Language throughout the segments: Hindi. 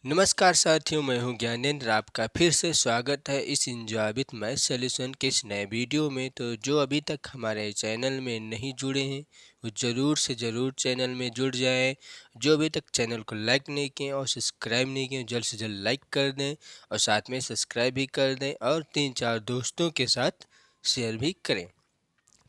नमस्कार साथियों, मैं हूं ज्ञानेंद्र। आपका फिर से स्वागत है इस इंजॉय विथ मैथ सॉल्यूशन के इस नए वीडियो में। तो जो अभी तक हमारे चैनल में नहीं जुड़े हैं वो ज़रूर से ज़रूर चैनल में जुड़ जाएं। जो अभी तक चैनल को लाइक नहीं किए और सब्सक्राइब नहीं किए, जल्द से जल्द लाइक कर दें और साथ में सब्सक्राइब भी कर दें और 3-4 दोस्तों के साथ शेयर भी करें।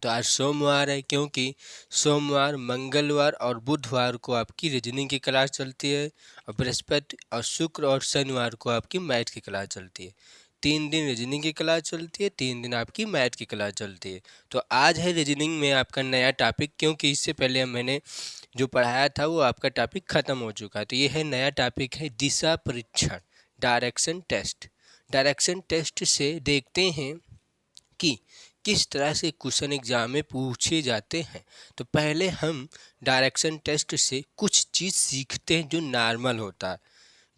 तो आज सोमवार है, क्योंकि सोमवार, मंगलवार और बुधवार को आपकी रीजनिंग की क्लास चलती है और बृहस्पति और शुक्र और शनिवार को आपकी मैथ की क्लास चलती है। 3 दिन रीजनिंग की क्लास चलती है, 3 दिन आपकी मैथ की क्लास चलती है। तो आज है रीजनिंग में आपका नया टॉपिक, क्योंकि इससे पहले मैंने जो पढ़ाया था वो आपका टॉपिक ख़त्म हो चुका है। तो ये है नया टॉपिक, है दिशा परीक्षण, डायरेक्शन टेस्ट। डायरेक्शन टेस्ट से देखते हैं कि किस तरह से क्वेश्चन एग्जाम में पूछे जाते हैं। तो पहले हम डायरेक्शन टेस्ट से कुछ चीज़ सीखते हैं जो नॉर्मल होता है,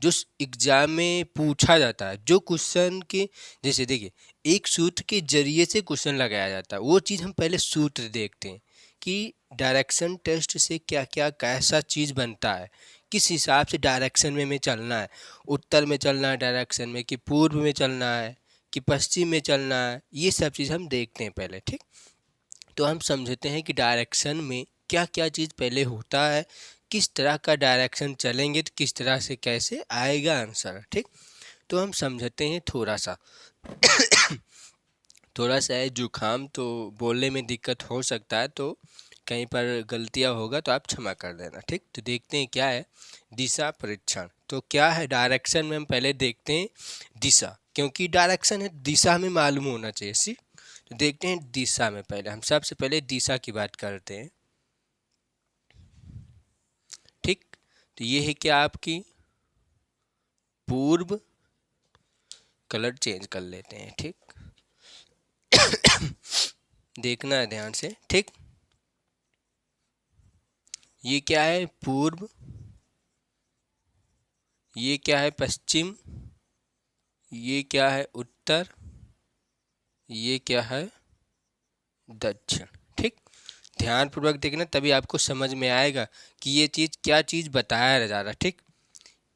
जो एग्जाम में पूछा जाता है, जो क्वेश्चन के जैसे देखिए एक सूत्र के जरिए से क्वेश्चन लगाया जाता है। वो चीज़ हम पहले सूत्र देखते हैं कि डायरेक्शन टेस्ट से क्या क्या कैसा चीज़ बनता है, किस हिसाब से डायरेक्शन में चलना है, उत्तर में चलना है डायरेक्शन में, कि पूर्व में चलना है, कि पश्चिम में चलना है। ये सब चीज़ हम देखते हैं पहले, ठीक। तो हम समझते हैं कि डायरेक्शन में क्या क्या चीज़ पहले होता है, किस तरह का डायरेक्शन चलेंगे तो किस तरह से कैसे आएगा आंसर, ठीक। तो हम समझते हैं थोड़ा सा थोड़ा सा है जुकाम, तो बोलने में दिक्कत हो सकता है, तो कहीं पर गलतियाँ होगा तो आप क्षमा कर देना, ठीक। तो देखते हैं क्या है दिशा परीक्षण। तो क्या है डायरेक्शन में, हम पहले देखते हैं दिशा, क्योंकि डायरेक्शन है, दिशा हमें मालूम होना चाहिए सी। तो देखते हैं दिशा में, पहले हम सबसे पहले दिशा की बात करते हैं, ठीक। तो ये है क्या आपकी पूर्व, कलर चेंज कर लेते हैं, ठीक। देखना है ध्यान से, ठीक। ये क्या है पूर्व, ये क्या है पश्चिम, ये क्या है उत्तर, ये क्या है दक्षिण, ठीक। ध्यानपूर्वक देखना, तभी आपको समझ में आएगा कि ये चीज़ क्या चीज़ बताया जा रहा है, ठीक।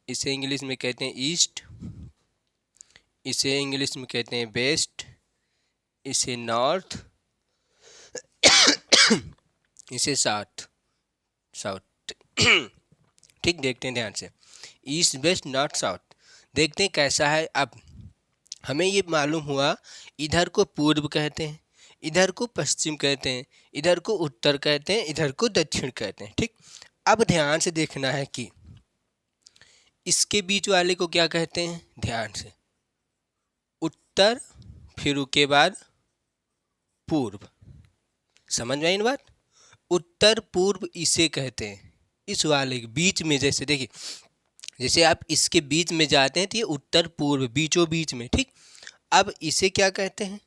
इसे इंग्लिश में कहते हैं ईस्ट, इसे इंग्लिश में कहते हैं वेस्ट, इसे नॉर्थ, इसे साउथ, साउथ ठीक। देखते हैं ध्यान से, ईस्ट वेस्ट नॉर्थ साउथ। देखते हैं कैसा है। अब हमें ये मालूम हुआ, इधर को पूर्व कहते हैं, इधर को पश्चिम कहते हैं, इधर को उत्तर कहते हैं, इधर को दक्षिण कहते हैं, ठीक। अब ध्यान से देखना है कि इसके बीच वाले को क्या कहते हैं, ध्यान से, उत्तर, फिर उसके बाद पूर्व। समझ में आई ना बात। उत्तर पूर्व इसे कहते हैं, इस वाले के बीच में, जैसे देखिए जैसे आप इसके बीच में जाते हैं तो ये उत्तर पूर्व, बीचों बीच में, ठीक। अब इसे क्या कहते हैं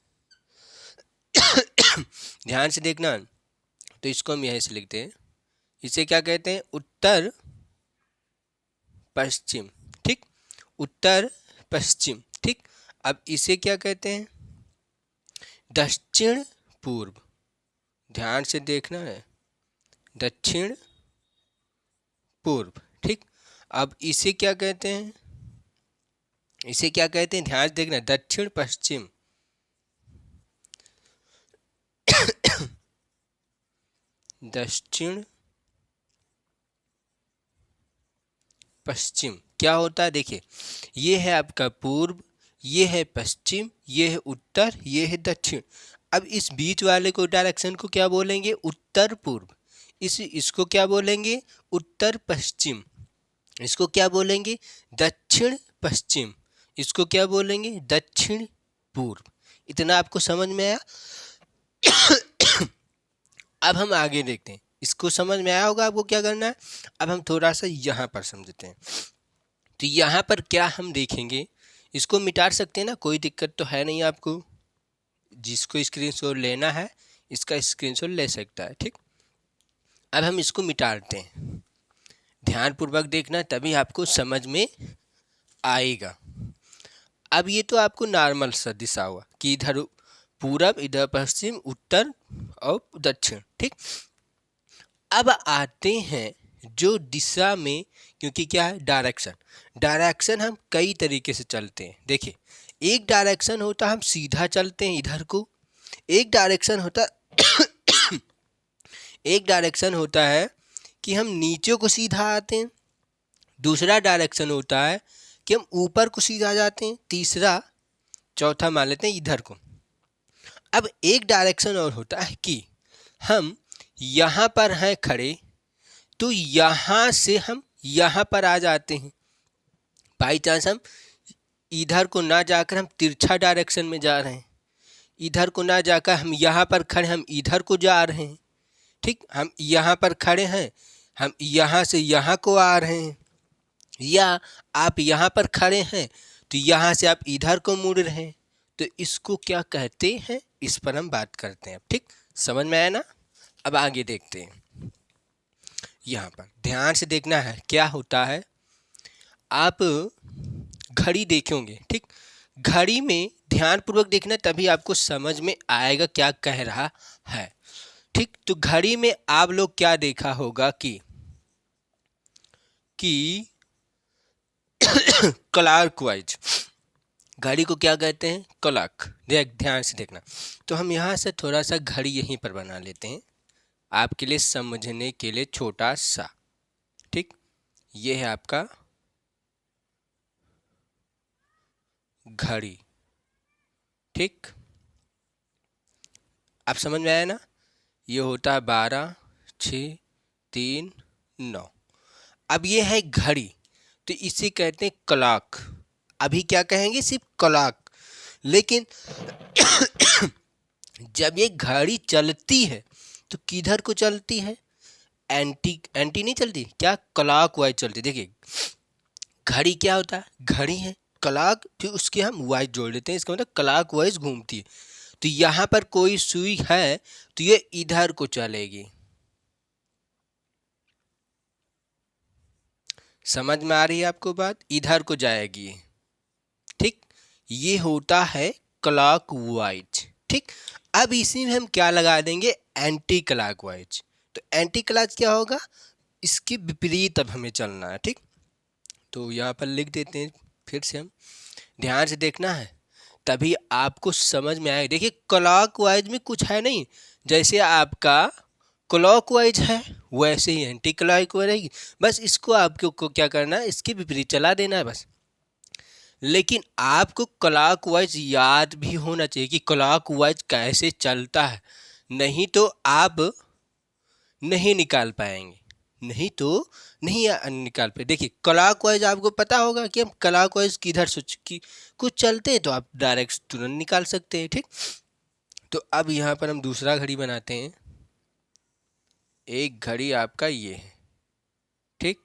ध्यान से देखना। तो इसको हम यहीं से लिखते हैं, इसे क्या कहते हैं उत्तर पश्चिम, ठीक। उत्तर पश्चिम, ठीक। अब इसे क्या कहते हैं दक्षिण पूर्व। ध्यान से देखना है, दक्षिण पूर्व, ठीक। अब इसे क्या कहते हैं, इसे क्या कहते हैं, ध्यान से देखना, दक्षिण पश्चिम दक्षिण पश्चिम क्या होता है, देखिए ये है आपका पूर्व, ये है पश्चिम, ये है उत्तर, ये है दक्षिण। अब इस बीच वाले को डायरेक्शन को क्या बोलेंगे, उत्तर पूर्व। इसको क्या बोलेंगे, उत्तर पश्चिम। इसको क्या बोलेंगे, दक्षिण पश्चिम। इसको क्या बोलेंगे, दक्षिण पूर्व। इतना आपको समझ में आया। अब हम आगे देखते हैं, इसको समझ में आया होगा आपको क्या करना है। अब हम थोड़ा सा यहाँ पर समझते हैं। तो यहाँ पर क्या हम देखेंगे, इसको मिटा सकते हैं ना, कोई दिक्कत तो है नहीं आपको। जिसको स्क्रीनशॉट लेना है इसका स्क्रीनशॉट ले सकता है, ठीक। अब हम इसको मिटाते हैं, ध्यानपूर्वक देखना तभी आपको समझ में आएगा। अब ये तो आपको नॉर्मल सा दिशा हुआ कि इधर पूरब, इधर पश्चिम, उत्तर और दक्षिण, ठीक। अब आते हैं जो दिशा में, क्योंकि क्या है डायरेक्शन हम कई तरीके से चलते हैं। देखिए, एक डायरेक्शन होता है हम सीधा चलते हैं इधर को, एक डायरेक्शन होता एक डायरेक्शन होता है कि हम नीचे को सीधा आते हैं, दूसरा डायरेक्शन होता है कि हम ऊपर को सीधा जाते हैं, तीसरा चौथा मान लेते हैं इधर को। अब एक डायरेक्शन और होता है कि हम यहाँ पर हैं खड़े, तो यहाँ से हम यहाँ पर आ जाते हैं। बाई चांस हम इधर को ना जाकर हम तिरछा डायरेक्शन में जा रहे हैं, इधर को ना जाकर हम यहाँ पर खड़े हम इधर को जा रहे हैं। ठीक, हम यहाँ पर खड़े हैं, हम यहाँ से यहाँ को आ रहे हैं, या आप यहाँ पर खड़े हैं तो यहाँ से आप इधर को मुड़ रहे हैं। तो इसको क्या कहते हैं, इस पर हम बात करते हैं। ठीक, समझ में आया ना? अब आगे देखते हैं। यहाँ पर ध्यान से देखना है क्या होता है। आप घड़ी देखेंगे, ठीक, घड़ी में ध्यानपूर्वक देखना, तभी आपको समझ में आएगा क्या कह रहा है। ठीक, तो घड़ी में आप लोग क्या देखा होगा कि क्लॉकवाइज, घड़ी को क्या कहते हैं, क्लॉक। ध्यान से देखना। तो हम यहाँ से थोड़ा सा घड़ी यहीं पर बना लेते हैं आपके लिए समझने के लिए, छोटा सा। ठीक, ये है आपका घड़ी। ठीक, आप समझ में आया ना? ये होता है 12, 6, 3, 9। अब ये है घड़ी, तो इसे कहते हैं क्लॉक। अभी क्या कहेंगे, सिर्फ क्लॉक। लेकिन जब ये घड़ी चलती है तो किधर को चलती है, एंटी नहीं चलती, क्या क्लॉकवाइज चलती। देखिए, घड़ी क्या होता है, घड़ी है, क्लॉक, फिर उसके हम वाइज जोड़ देते हैं, इसका मतलब क्लॉकवाइज घूमती है। तो यहाँ पर कोई सुई है तो ये इधर को चलेगी। समझ में आ रही है आपको बात, इधर को जाएगी। ठीक, ये होता है क्लॉकवाइज। ठीक, अब इसी में हम क्या लगा देंगे, एंटी क्लॉकवाइज। तो एंटी क्लॉक क्या होगा, इसके विपरीत अब हमें चलना है। ठीक, तो यहाँ पर लिख देते हैं, फिर से हम ध्यान से देखना है तभी आपको समझ में आएगा। देखिए, क्लॉकवाइज में कुछ है नहीं, जैसे आपका क्लॉकवाइज है वैसे ही एंटी क्लॉकवाइज रहेगी। बस इसको आपको क्या करना है, इसके विपरीत चला देना है बस। लेकिन आपको क्लॉकवाइज याद भी होना चाहिए कि क्लॉकवाइज कैसे चलता है, नहीं तो आप नहीं निकाल पाएंगे, नहीं तो नहीं निकाल पाए। देखिए, क्लॉकवाइज आपको पता होगा कि हम क्लॉकवाइज किधर से कुछ चलते हैं तो आप डायरेक्ट तुरंत निकाल सकते हैं। ठीक, तो अब यहाँ पर हम दूसरा घड़ी बनाते हैं। एक घड़ी आपका ये है, ठीक,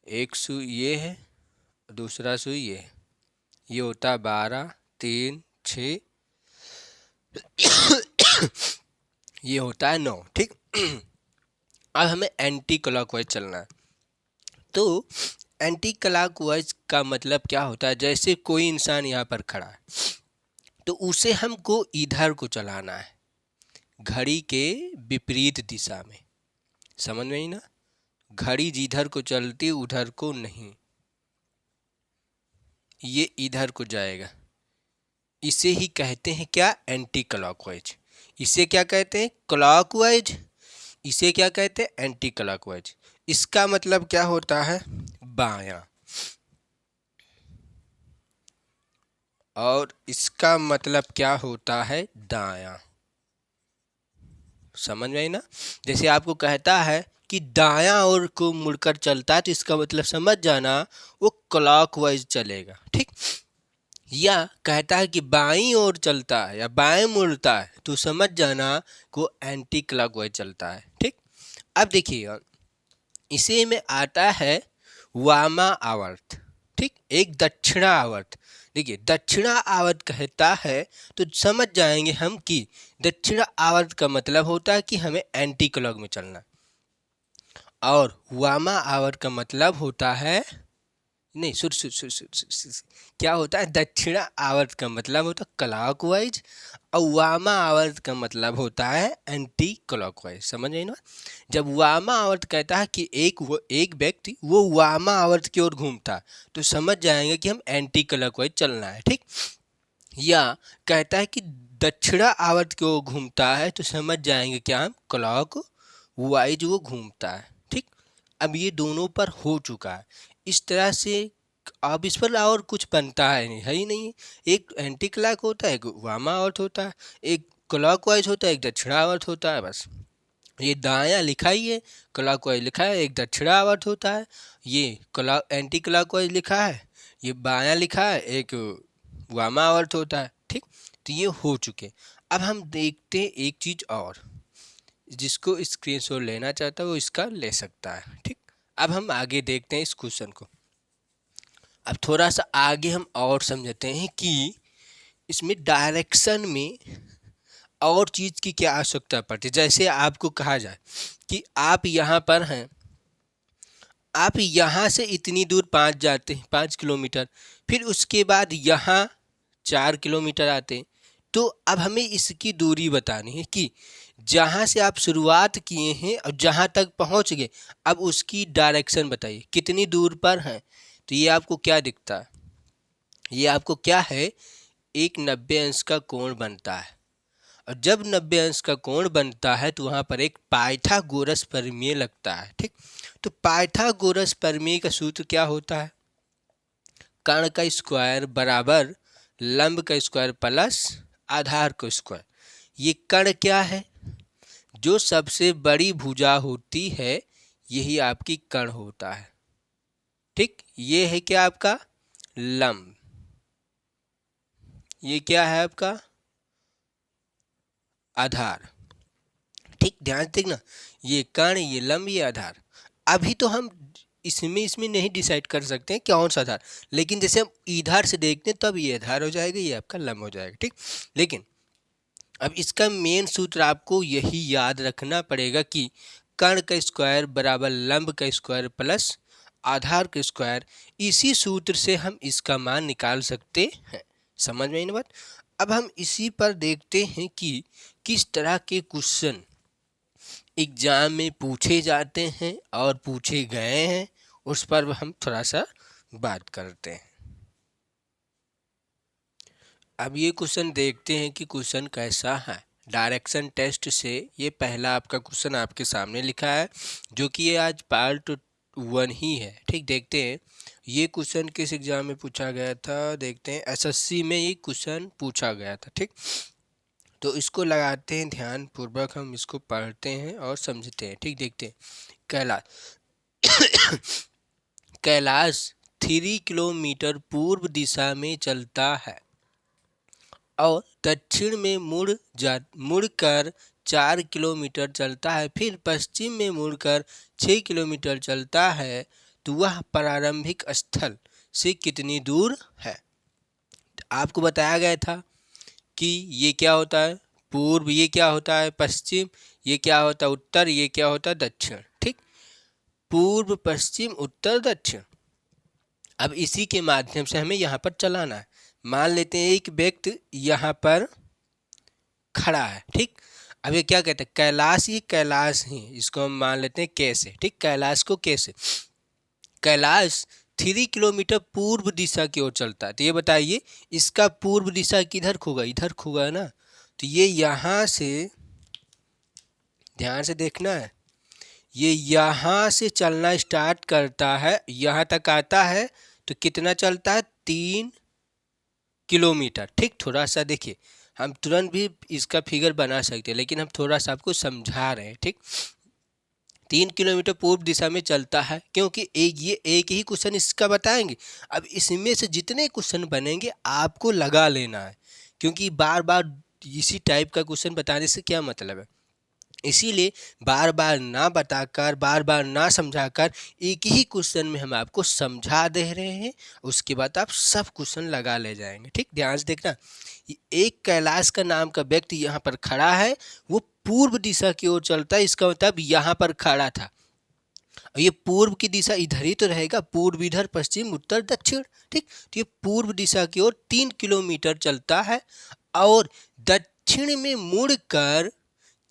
एक सुई ये है, दूसरा सुई ये है, ये होता है 12, 3, 6, ये होता है 9। ठीक, अब हमें एंटी क्लॉकवाइज चलना है। तो एंटी क्लॉकवाइज का मतलब क्या होता है, जैसे कोई इंसान यहाँ पर खड़ा है तो उसे हमको इधर को चलाना है, घड़ी के विपरीत दिशा में। समझ में ही ना, घड़ी जिधर को चलती उधर को नहीं, ये इधर को जाएगा। इसे ही कहते हैं क्या, एंटी क्लॉकवाइज। इसे क्या कहते हैं, क्लॉकवाइज। इसे क्या कहते हैं, एंटी क्लॉकवाइज। इसका मतलब क्या होता है, बायां, और इसका मतलब क्या होता है, दायां। समझ में आई ना? जैसे आपको कहता है कि दायां ओर को मुड़कर चलता है तो इसका मतलब समझ जाना वो क्लॉकवाइज चलेगा। ठीक, या कहता है कि बाईं ओर चलता है या बाएं मुड़ता है तो समझ जाना को एंटी क्लॉकवाइज चलता है। ठीक, अब देखिए, इसे में आता है वामा आवर्त। ठीक, एक दक्षिणा आवर्त। देखिए, दक्षिणा आवर्त कहता है तो समझ जाएंगे हम कि दक्षिणा आवर्त का मतलब होता है कि हमें एंटी क्लॉक में चलना, और वामा आवर्त का मतलब होता है नहीं, सुर क्या होता है, दक्षिणा आवर्त का मतलब होता है क्लॉकवाइज और वामा आवर्त का मतलब होता है एंटी क्लॉकवाइज। समझ गए ना? जब वामा आवर्त कहता है कि एक व्यक्ति वो वामा आवर्त की ओर घूमता है तो समझ जाएंगे कि हम एंटी क्लॉकवाइज चलना है, ठीक। या कहता है कि दक्षिणा आवर्त की ओर घूमता है तो समझ जाएंगे क्या हम क्लॉक वाइज वो घूमता है, ठीक। अब ये दोनों पर हो चुका है। इस तरह से अब इस पर और कुछ बनता है नहीं, है ही नहीं। एक एंटी क्लॉक होता है, एक वामावर्त होता है, एक क्लॉकवाइज होता है, एक दक्षिणावर्त होता है, बस। ये दायां लिखा ही है, क्लॉकवाइज लिखा है, एक दक्षिणावर्त होता है। ये एंटी क्लॉकवाइज लिखा है, ये बायां लिखा है, एक वामावर्त होता है, ठीक। तो ये हो चुके। अब हम देखते हैं एक चीज और, जिसको स्क्रीनशॉट लेना चाहता है वो इसका ले सकता है, ठीक। अब हम आगे देखते हैं इस क्वेश्चन को। अब थोड़ा सा आगे हम और समझते हैं कि इसमें डायरेक्शन में और चीज़ की क्या आवश्यकता पड़ती है। जैसे आपको कहा जाए कि आप यहाँ पर हैं, आप यहाँ से इतनी दूर 5 किलोमीटर, फिर उसके बाद यहाँ 4 किलोमीटर आते हैं, तो अब हमें इसकी दूरी बतानी है कि जहाँ से आप शुरुआत किए हैं और जहाँ तक पहुँच गए, अब उसकी डायरेक्शन बताइए कितनी दूर पर हैं। तो ये आपको क्या दिखता है, ये आपको क्या है, एक 90 अंश का कोण बनता है। और जब 90 अंश का कोण बनता है तो वहाँ पर एक पाइथागोरस प्रमेय लगता है, ठीक। तो पाइथागोरस प्रमेय का सूत्र क्या होता है, कर्ण का स्क्वायर बराबर लंब का स्क्वायर प्लस आधार का स्क्वायर। ये कर्ण क्या है, जो सबसे बड़ी भुजा होती है यही आपकी कर्ण होता है, ठीक। ये है क्या आपका लंब, ये क्या है आपका आधार, ठीक। ध्यान से देखना, ये कर्ण, ये लंब, ये आधार। अभी तो हम इसमें नहीं डिसाइड कर सकते हैं कौन सा आधार, लेकिन जैसे हम इधर से देखते हैं तब ये आधार हो जाएगा, ये आपका लंब हो जाएगा, ठीक। लेकिन अब इसका मेन सूत्र आपको यही याद रखना पड़ेगा कि कर्ण का स्क्वायर बराबर लंब का स्क्वायर प्लस आधार का स्क्वायर। इसी सूत्र से हम इसका मान निकाल सकते हैं। समझ में आई ना बात? अब हम इसी पर देखते हैं कि किस तरह के क्वेश्चन एग्जाम में पूछे जाते हैं और पूछे गए हैं, उस पर हम थोड़ा सा बात करते हैं। अब ये क्वेश्चन देखते हैं कि क्वेश्चन कैसा है। डायरेक्शन टेस्ट से ये पहला आपका क्वेश्चन आपके सामने लिखा है, जो कि ये आज पार्ट 1 ही है, ठीक। देखते हैं ये क्वेश्चन किस एग्जाम में पूछा गया था। देखते हैं एसएससी में ये क्वेश्चन पूछा गया था, ठीक। तो इसको लगाते हैं ध्यान पूर्वक, हम इसको पढ़ते हैं और समझते हैं, ठीक। देखते हैं कैलाश 3 किलोमीटर पूर्व दिशा में चलता है और दक्षिण में मुड़कर 4 किलोमीटर चलता है, फिर पश्चिम में मुड़कर 6 किलोमीटर चलता है, तो वह प्रारंभिक स्थल से कितनी दूर है। आपको बताया गया था कि ये क्या होता है पूर्व, ये क्या होता है पश्चिम, ये क्या होता है उत्तर, ये क्या होता है दक्षिण, ठीक। पूर्व पश्चिम उत्तर दक्षिण। अब इसी के माध्यम से हमें यहाँ पर चलाना है। मान लेते हैं एक व्यक्ति यहाँ पर खड़ा है, ठीक। अब ये क्या कहते हैं, कैलाश, ये कैलाश ही, इसको हम मान लेते हैं कैसे, ठीक। कैलाश को कैसे, कैलाश 3 किलोमीटर पूर्व दिशा की ओर चलता है, तो ये बताइए इसका पूर्व दिशा किधर होगा, इधर होगा ना। तो ये यहाँ से ध्यान से देखना है, ये यहाँ से चलना स्टार्ट करता है, यहाँ तक आता है, तो कितना चलता है 3 किलोमीटर, ठीक। थोड़ा सा देखिए, हम तुरंत भी इसका फिगर बना सकते हैं, लेकिन हम थोड़ा सा आपको समझा रहे हैं, ठीक। 3 किलोमीटर पूर्व दिशा में चलता है, क्योंकि ये एक ही क्वेश्चन इसका बताएंगे। अब इसमें से जितने क्वेश्चन बनेंगे आपको लगा लेना है, क्योंकि बार बार इसी टाइप का क्वेश्चन बताने से क्या मतलब है। इसीलिए बार बार ना बताकर, बार बार ना समझाकर, एक ही क्वेश्चन में हम आपको समझा दे रहे हैं, उसके बाद आप सब क्वेश्चन लगा ले जाएंगे, ठीक। ध्यान से देखना, एक कैलाश का नाम का व्यक्ति यहाँ पर खड़ा है, वो पूर्व दिशा की ओर चलता है, इसका मतलब यहाँ पर खड़ा था। और ये पूर्व की दिशा इधर ही तो रहेगा, पूर्व इधर, पश्चिम उत्तर दक्षिण, ठीक। तो ये पूर्व दिशा की ओर 3 किलोमीटर चलता है और दक्षिण में मुड़कर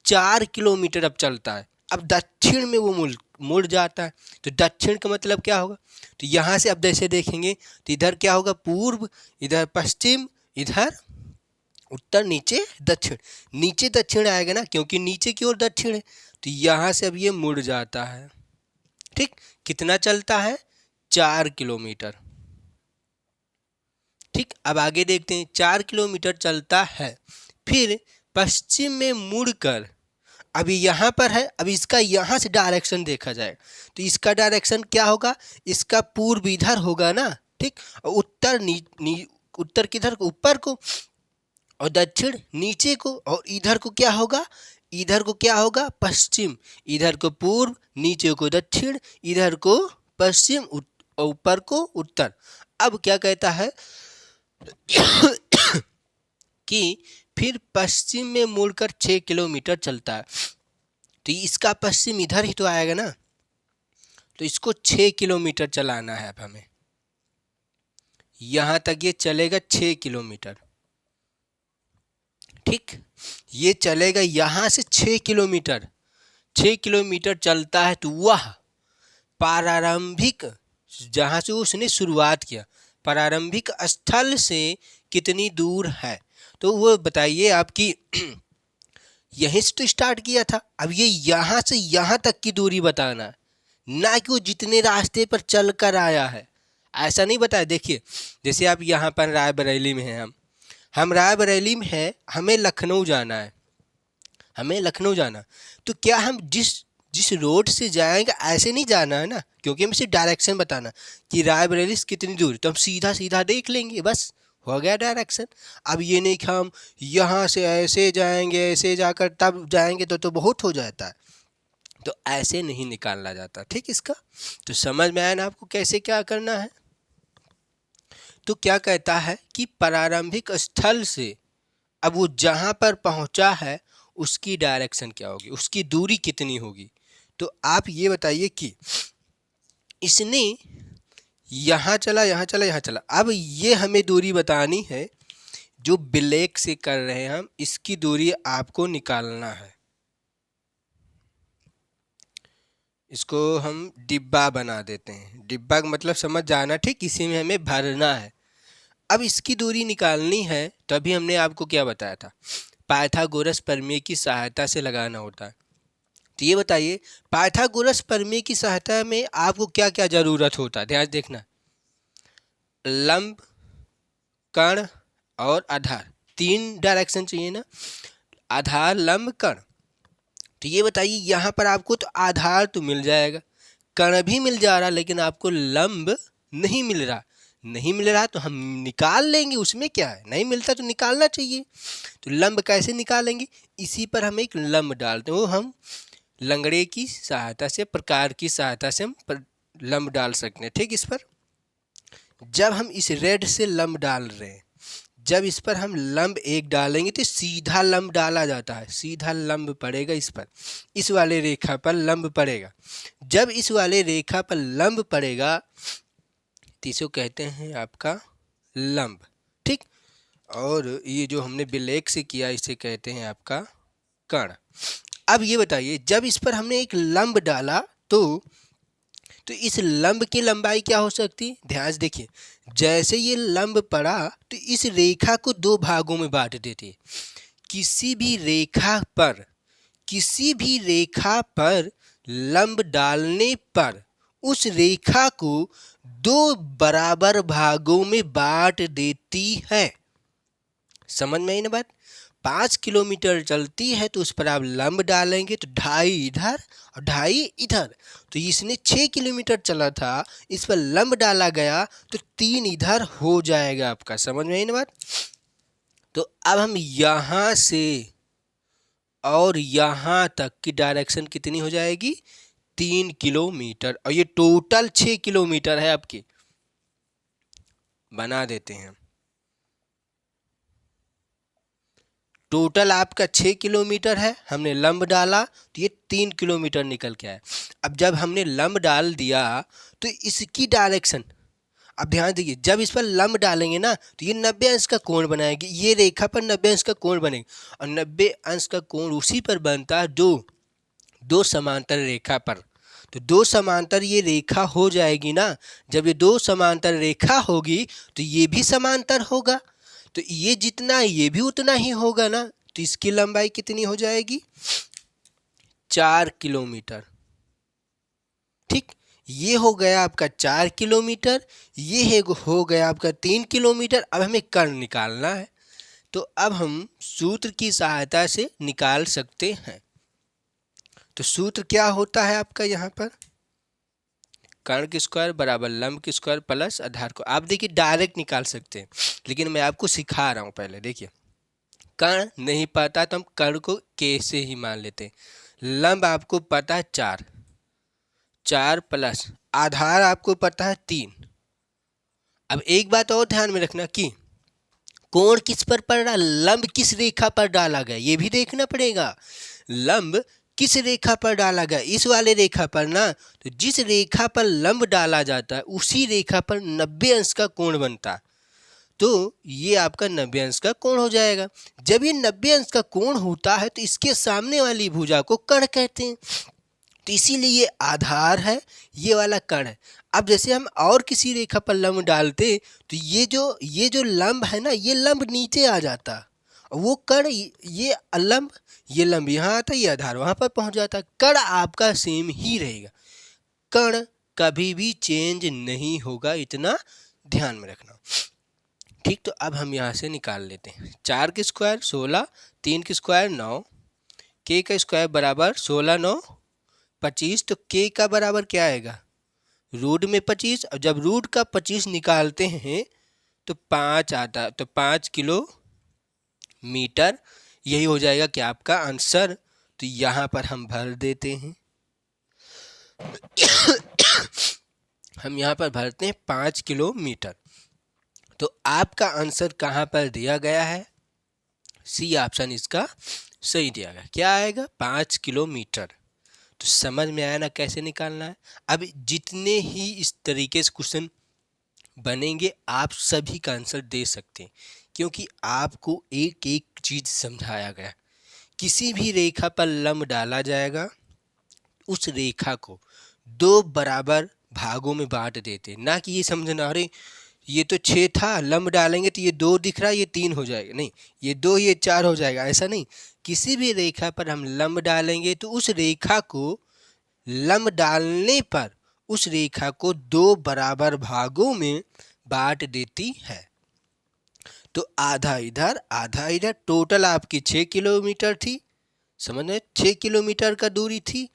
4 किलोमीटर अब चलता है। अब दक्षिण में वो मुड़ जाता है, तो दक्षिण का मतलब क्या होगा, तो यहाँ से अब जैसे देखेंगे तो इधर क्या होगा, पूर्व, इधर पश्चिम, इधर उत्तर, नीचे दक्षिण। नीचे दक्षिण आएगा ना, क्योंकि नीचे की ओर दक्षिण है, तो यहाँ से अब ये मुड़ जाता है, ठीक। कितना चलता है, 4 किलोमीटर, ठीक। अब आगे देखते हैं, 4 किलोमीटर चलता है, फिर पश्चिम में मुड़कर, अभी यहाँ पर है, अब इसका यहाँ से डायरेक्शन देखा जाए तो इसका डायरेक्शन क्या होगा, इसका पूर्व इधर होगा ना, ठीक। और उत्तर उत्तर किधर को, ऊपर को, और दक्षिण नीचे को, और इधर को क्या होगा, इधर को क्या होगा, पश्चिम, इधर को पूर्व, नीचे को दक्षिण, इधर को पश्चिम और ऊपर को उत्तर। अब क्या कहता है कि फिर पश्चिम में मुड़कर 6 किलोमीटर चलता है, तो इसका पश्चिम इधर ही तो आएगा ना, तो इसको 6 किलोमीटर चलाना है। अब हमें यहाँ तक ये चलेगा 6 किलोमीटर, ठीक। ये चलेगा यहाँ से 6 किलोमीटर, 6 किलोमीटर चलता है, तो वह प्रारंभिक, जहाँ से उसने शुरुआत किया, प्रारंभिक स्थल से कितनी दूर है, तो वो बताइए आपकी यहीं से तो स्टार्ट किया था, अब ये यहाँ से यहाँ तक की दूरी बताना है, ना कि वो जितने रास्ते पर चल कर आया है, ऐसा नहीं बताया। देखिए जैसे आप यहाँ पर रायबरेली में हैं, हम रायबरेली में हैं, हमें लखनऊ जाना है, हमें लखनऊ जाना, तो क्या हम जिस रोड से जाएंगे ऐसे नहीं जाना है ना, क्योंकि हमें सिर्फ डायरेक्शन बताना कि रायबरेली से कितनी दूर, तो हम सीधा सीधा देख लेंगे, बस हो गया डायरेक्शन। अब ये नहीं कि हम यहाँ से ऐसे जाएंगे, ऐसे जाकर तब जाएंगे, तो बहुत हो जाता है, तो ऐसे नहीं निकालना जाता, ठीक। इसका तो समझ में आया ना आपको कैसे क्या करना है। तो क्या कहता है कि प्रारंभिक स्थल से अब वो जहाँ पर पहुँचा है उसकी डायरेक्शन क्या होगी, उसकी दूरी कितनी होगी। तो आप ये बताइए कि इसने यहाँ चला, यहाँ चला, यहाँ चला, अब ये हमें दूरी बतानी है, जो ब्लैक से कर रहे हैं हम, इसकी दूरी आपको निकालना है। इसको हम डिब्बा बना देते हैं, डिब्बा का मतलब समझ जाना, ठीक। इसी में हमें भरना है। अब इसकी दूरी निकालनी है, तो अभी हमने आपको क्या बताया था, पाइथागोरस प्रमेय की सहायता से लगाना होता है। तो ये बताइए पाइथागोरस प्रमेय की सहायता में आपको क्या क्या जरूरत होता है, ध्यान देखना, लंब, कर्ण और आधार, 3 डायरेक्शन चाहिए ना, आधार, लंब, कर्ण। तो ये बताइए यहाँ पर आपको तो आधार तो मिल जाएगा, कर्ण भी मिल जा रहा, लेकिन आपको लंब नहीं मिल रहा, नहीं मिल रहा तो हम निकाल लेंगे, उसमें क्या है, नहीं मिलता तो निकालना चाहिए। तो लंब कैसे निकालेंगे, इसी पर हम एक लंब डालते हैं, वो हम लंगड़े की सहायता से, प्रकार की सहायता से हम लंब डाल सकते हैं, ठीक। इस पर जब हम इस रेड से लंब डाल रहे हैं, जब इस पर हम लंब एक डालेंगे तो सीधा लंब डाला जाता है, सीधा लंब पड़ेगा इस पर, इस वाले रेखा पर लंब पड़ेगा। जब इस वाले रेखा पर लंब पड़ेगा तो इसको कहते हैं आपका लंब, ठीक। और ये जो हमने ब्लैक से किया इसे कहते हैं आपका कर्ण। अब ये बताइए जब इस पर हमने एक लंब डाला तो इस लंब की लंबाई क्या हो सकती है, ध्यान से देखिए, जैसे ये लंब पड़ा तो इस रेखा को 2 भागों में बांट देते हैं। किसी भी रेखा पर लंब डालने पर उस रेखा को 2 बराबर भागों में बांट देती है। समझ में आई ना बात, 5 किलोमीटर चलती है तो उस पर आप लंब डालेंगे तो 2.5 इधर और 2.5 इधर, तो इसने 6 किलोमीटर चला था, इस पर लंब डाला गया तो 3 इधर हो जाएगा आपका। समझ में आई ना बात। तो अब हम यहाँ से और यहाँ तक की डायरेक्शन कितनी हो जाएगी, 3 किलोमीटर, और ये टोटल 6 किलोमीटर है आपकी, बना देते हैं। टोटल आपका 6 किलोमीटर है, हमने लंब डाला तो ये 3 किलोमीटर निकल के आया। अब जब हमने लंब डाल दिया तो इसकी डायरेक्शन, अब ध्यान दीजिए, जब इस पर लंब डालेंगे ना तो ये 90 अंश का कोण बनाएगी, ये रेखा पर 90 अंश का कोण बनेगा। और 90 अंश का कोण उसी पर बनता है दो समांतर रेखा पर। तो दो समांतर ये रेखा हो जाएगी ना, जब ये दो समांतर रेखा होगी तो ये भी समांतर होगा, तो ये जितना ये भी उतना ही होगा ना, तो इसकी लंबाई कितनी हो जाएगी? 4 किलोमीटर। ठीक, ये हो गया आपका 4 किलोमीटर, ये है हो गया आपका 3 किलोमीटर। अब हमें कर्ण निकालना है, तो अब हम सूत्र की सहायता से निकाल सकते हैं। तो सूत्र क्या होता है आपका यहाँ पर? कर्ण की स्क्वायर बराबर लंब की स्क्वायर प्लस आधार को। आप देखिए डायरेक्ट निकाल सकते हैं, लेकिन मैं आपको सिखा रहा हूँ। पहले देखिए, कर्ण नहीं पता तो हम कर्ण को कैसे ही मान लेते हैं। लंब आपको पता है 4 प्लस आधार आपको पता है 3। अब एक बात और ध्यान में रखना कि कोण किस पर पड़ रहा, लंब किस रेखा पर डाला गया, ये भी देखना पड़ेगा। लंब किस रेखा पर डाला गया, इस वाले रेखा पर ना, तो जिस रेखा पर लंब डाला जाता है उसी रेखा पर 90 अंश का कोण बनता है, तो ये आपका 90 अंश का कोण हो जाएगा। जब ये 90 अंश का कोण होता है तो इसके सामने वाली भुजा को कर्ण कहते हैं, तो इसीलिए ये आधार है, ये वाला कर्ण है। अब जैसे हम और किसी रेखा पर लंब डालते तो ये जो लंब है ना, ये लंब नीचे आ जाता, वो कर्ण ये लंब यहाँ आता, ये आधार वहाँ पर पहुँच जाता। कर्ण आपका सेम ही रहेगा, कर्ण कभी भी चेंज नहीं होगा, इतना ध्यान में रखना। ठीक, तो अब हम यहाँ से निकाल लेते हैं। 4 की स्क्वायर 16, 3 की स्क्वायर 9, के का स्क्वायर बराबर 16 9 25। तो के का बराबर क्या आएगा? रूट में 25। और जब रूट का 25 निकालते हैं तो 5 आता है, तो 5 किलोमीटर यही हो जाएगा कि आपका आंसर। तो यहाँ पर हम भर देते हैं हम यहाँ पर भरते हैं 5 किलोमीटर। तो आपका आंसर कहाँ पर दिया गया है? सी ऑप्शन इसका सही दिया गया। क्या आएगा? 5 किलोमीटर। तो समझ में आया ना कैसे निकालना है। अब जितने ही इस तरीके से क्वेश्चन बनेंगे आप सभी का आंसर दे सकते हैं, क्योंकि आपको एक एक चीज़ समझाया गया। किसी भी रेखा पर लंब डाला जाएगा, उस रेखा को 2 बराबर भागों में बांट देते, ना कि ये समझना अरे ये तो 6 था, लंब डालेंगे तो ये 2 दिख रहा है, ये 3 हो जाएगा, नहीं, ये 2 ये 4 हो जाएगा, ऐसा नहीं। किसी भी रेखा पर हम लंब डालेंगे तो उस रेखा को लंब डालने पर उस रेखा को 2 बराबर भागों में बांट देती है। तो आधा इधर आधा इधर, टोटल आपकी 6 किलोमीटर थी, समझ में, 6 किलोमीटर का दूरी थी।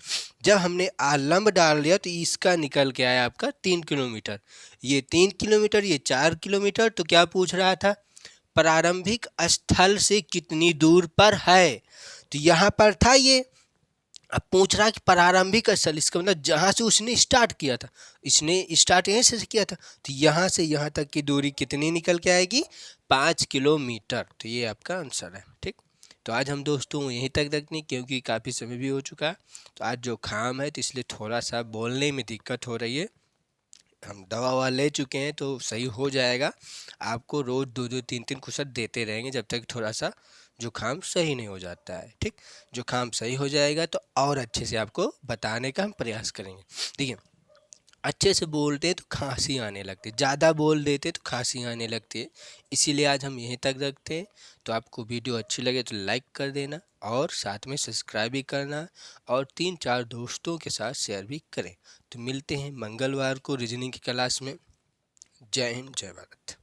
जब हमने लंब डाल दिया तो इसका निकल के आया आपका 3 किलोमीटर। ये 3 किलोमीटर, ये 4 किलोमीटर। तो क्या पूछ रहा था? प्रारंभिक स्थल से कितनी दूर पर है। तो यहाँ पर था ये, अब पूछ रहा कि प्रारंभिक स्थल, इसका मतलब जहाँ से उसने स्टार्ट किया था, इसने स्टार्ट यहीं से किया था, तो यहाँ से यहाँ तक की दूरी कितनी निकल के आएगी? 5 किलोमीटर। तो ये आपका आंसर है। ठीक, तो आज हम दोस्तों यहीं तक रखनी, क्योंकि काफ़ी समय भी हो चुका है। तो आज जो काम है तो इसलिए थोड़ा सा बोलने में दिक्कत हो रही है। हम दवा ववा ले चुके हैं तो सही हो जाएगा। आपको रोज़ 2-2 3-3 क्वेश्चन देते रहेंगे जब तक थोड़ा सा जुकाम सही नहीं हो जाता है। ठीक, जुकाम सही हो जाएगा तो और अच्छे से आपको बताने का हम प्रयास करेंगे। देखिए, अच्छे से बोलते तो खांसी आने लगती, ज़्यादा बोल देते तो खांसी आने लगती है, इसीलिए आज हम यहीं तक रखते हैं। तो आपको वीडियो अच्छी लगे तो लाइक कर देना और साथ में सब्सक्राइब भी करना और 3-4 दोस्तों के साथ शेयर भी करें। तो मिलते हैं मंगलवार को रीजनिंग की क्लास में। जय हिंद, जय भारत।